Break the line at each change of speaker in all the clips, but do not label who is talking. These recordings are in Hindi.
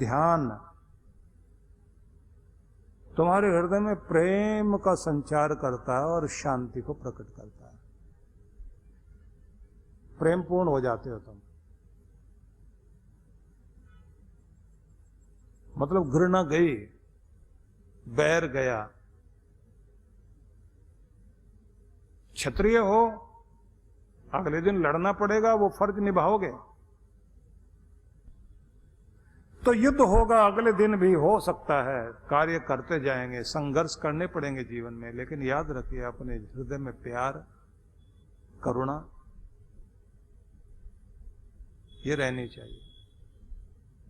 ध्यान तुम्हारे हृदय में प्रेम का संचार करता है और शांति को प्रकट करता है। प्रेम पूर्ण हो जाते हो तुम। मतलब घृणा गई, बैर गया। क्षत्रिय हो, अगले दिन लड़ना पड़ेगा, वो फर्ज निभाओगे। तो युद्ध होगा, अगले दिन भी हो सकता है, कार्य करते जाएंगे, संघर्ष करने पड़ेंगे जीवन में, लेकिन याद रखिए अपने हृदय में प्यार, करुणा ये रहनी चाहिए।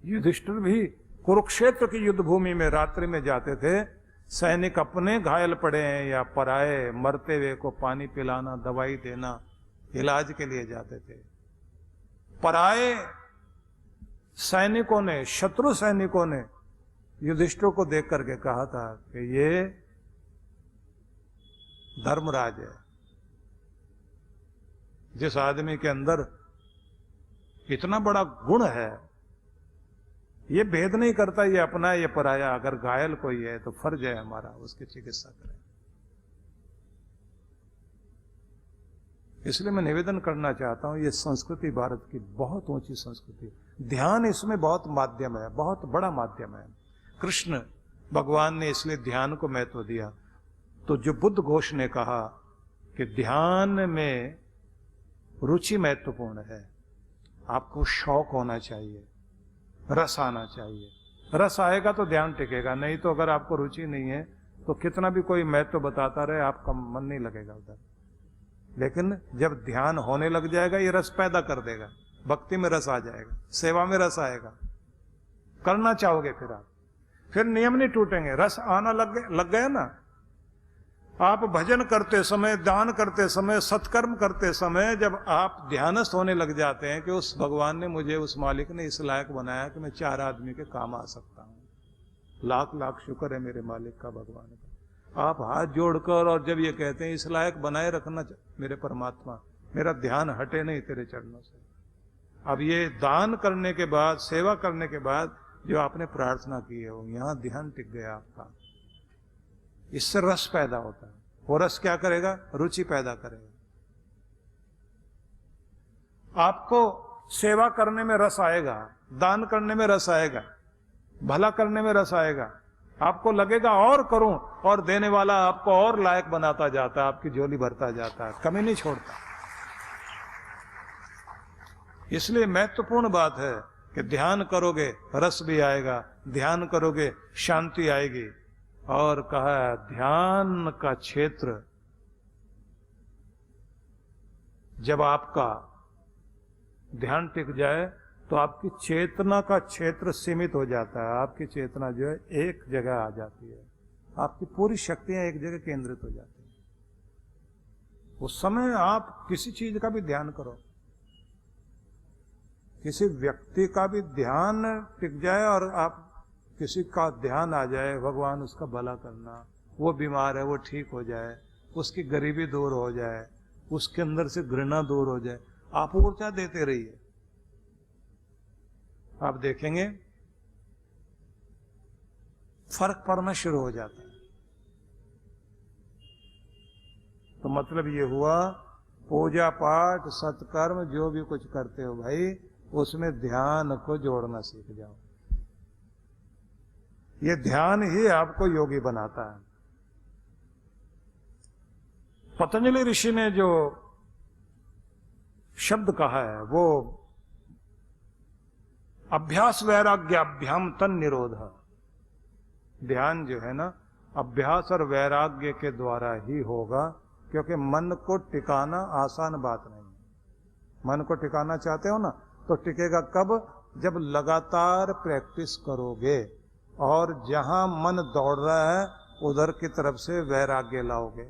युधिष्ठिर भी कुरुक्षेत्र की युद्ध भूमि में रात्रि में जाते थे। सैनिक अपने घायल पड़े हैं या पराए मरते हुए को पानी पिलाना, दवाई देना, इलाज के लिए जाते थे। पराए सैनिकों ने, शत्रु सैनिकों ने युधिष्ठिर को देख करके कहा था कि ये धर्मराज है। जिस आदमी के अंदर इतना बड़ा गुण है, ये भेद नहीं करता ये अपना है ये पराया। अगर घायल कोई है तो फर्ज है हमारा उसकी चिकित्सा करें। इसलिए मैं निवेदन करना चाहता हूं, ये संस्कृति भारत की बहुत ऊंची संस्कृति। ध्यान इसमें बहुत माध्यम है, बहुत बड़ा माध्यम है। कृष्ण भगवान ने इसलिए ध्यान को महत्व दिया। तो जो बुद्ध घोष ने कहा कि ध्यान में रुचि महत्वपूर्ण है, आपको शौक होना चाहिए, रस आना चाहिए। रस आएगा तो ध्यान टिकेगा, नहीं तो अगर आपको रुचि नहीं है तो कितना भी कोई महत्व बताता रहे आपका मन नहीं लगेगा उधर। लेकिन जब ध्यान होने लग जाएगा ये रस पैदा कर देगा। भक्ति में रस आ जाएगा, सेवा में रस आएगा, करना चाहोगे फिर नियम नहीं टूटेंगे। रस आना लग गया ना। आप भजन करते समय, दान करते समय, सत्कर्म करते समय जब आप ध्यानस्थ होने लग जाते हैं कि उस भगवान ने मुझे, उस मालिक ने इस लायक बनाया कि मैं 4 आदमी के काम आ सकता हूं। लाख लाख शुक्र है मेरे मालिक का, भगवान का। आप हाथ जोड़कर और जब ये कहते हैं इस लायक बनाए रखना मेरे परमात्मा, मेरा ध्यान हटे नहीं तेरे चरणों से। अब ये दान करने के बाद, सेवा करने के बाद जो आपने प्रार्थना की है वो यहां ध्यान टिक गया आपका, इससे रस पैदा होता है। वो रस क्या करेगा? रुचि पैदा करेगा। आपको सेवा करने में रस आएगा, दान करने में रस आएगा, भला करने में रस आएगा। आपको लगेगा और करूं, और देने वाला आपको और लायक बनाता जाता है, आपकी झोली भरता जाता है, कमी नहीं छोड़ता। इसलिए महत्वपूर्ण बात है कि ध्यान करोगे रस भी आएगा, ध्यान करोगे शांति आएगी। और कहा ध्यान का क्षेत्र जब आपका ध्यान टिक जाए तो आपकी चेतना का क्षेत्र सीमित हो जाता है। आपकी चेतना जो है एक जगह आ जाती है, आपकी पूरी शक्तियां एक जगह केंद्रित हो जाती हैं। उस समय आप किसी चीज का भी ध्यान करो, किसी व्यक्ति का भी ध्यान टिक जाए और आप किसी का ध्यान आ जाए, भगवान उसका भला करना, वो बीमार है वो ठीक हो जाए, उसकी गरीबी दूर हो जाए, उसके अंदर से घृणा दूर हो जाए, आप ऊर्जा देते रहिए। आप देखेंगे फर्क पड़ना शुरू हो जाता है। तो मतलब ये हुआ, पूजा पाठ सत्कर्म जो भी कुछ करते हो भाई, उसमें ध्यान को जोड़ना सीख जाओ। ये ध्यान ही आपको योगी बनाता है। पतंजलि ऋषि ने जो शब्द कहा है वो अभ्यास वैराग्याभ्याम तन निरोध। ध्यान जो है ना, अभ्यास और वैराग्य के द्वारा ही होगा, क्योंकि मन को टिकाना आसान बात नहीं है। मन को टिकाना चाहते हो ना, तो टिकेगा कब? जब लगातार प्रैक्टिस करोगे और जहां मन दौड़ रहा है उधर की तरफ से वैराग्य लाओगे।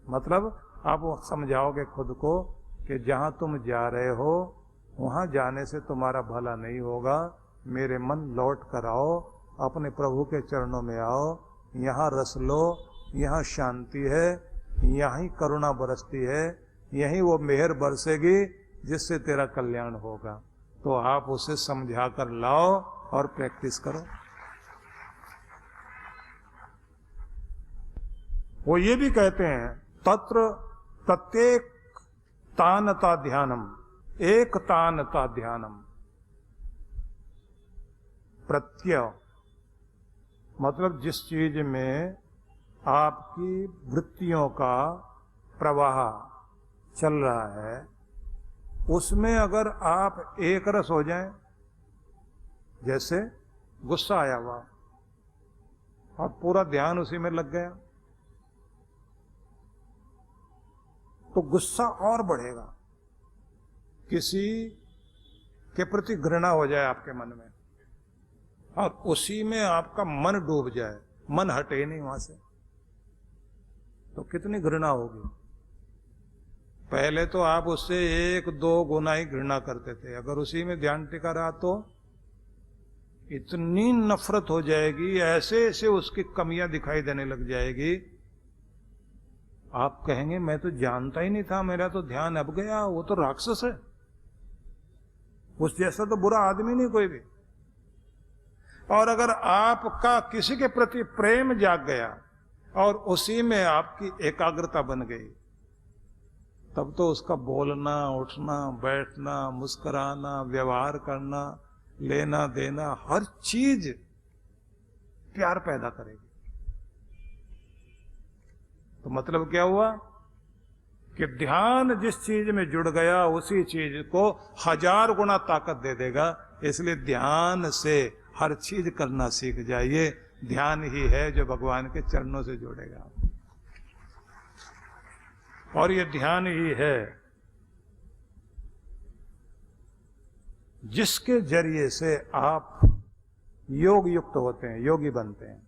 मतलब आप समझाओगे खुद को कि जहां तुम जा रहे हो वहां जाने से तुम्हारा भला नहीं होगा। मेरे मन लौट कर आओ, अपने प्रभु के चरणों में आओ, यहाँ रस लो, यहाँ शांति है, यहीं करुणा बरसती है, यहीं वो मेहर बरसेगी जिससे तेरा कल्याण होगा। तो आप उसे समझा कर लाओ और प्रैक्टिस करो। वो ये भी कहते हैं तत्र प्रत्येक तानता ध्यानम, एक तानता ध्यानम। प्रत्यय मतलब जिस चीज में आपकी वृत्तियों का प्रवाह चल रहा है, उसमें अगर आप एक रस हो जाएं, जैसे गुस्सा आया हुआ और पूरा ध्यान उसी में लग गया, तो गुस्सा और बढ़ेगा। किसी के प्रति घृणा हो जाए आपके मन में और उसी में आपका मन डूब जाए, मन हटे नहीं वहां से, तो कितनी घृणा होगी। पहले तो आप उससे 1-2 गुना ही घृणा करते थे, अगर उसी में ध्यान टिका रहा तो इतनी नफरत हो जाएगी, ऐसे ऐसे उसकी कमियां दिखाई देने लग जाएगी, आप कहेंगे मैं तो जानता ही नहीं था, मेरा तो ध्यान अब गया, वो तो राक्षस है, उस जैसा तो बुरा आदमी नहीं कोई भी। और अगर आपका किसी के प्रति प्रेम जाग गया और उसी में आपकी एकाग्रता बन गई, तब तो उसका बोलना, उठना, बैठना, मुस्कुराना, व्यवहार करना, लेना देना, हर चीज प्यार पैदा करेगी। तो मतलब क्या हुआ कि ध्यान जिस चीज में जुड़ गया उसी चीज को 1000 गुना ताकत दे देगा। इसलिए ध्यान से हर चीज करना सीख जाइए। ध्यान ही है जो भगवान के चरणों से जोड़ेगा, और ये ध्यान ही है जिसके जरिए से आप योग युक्त होते हैं, योगी बनते हैं।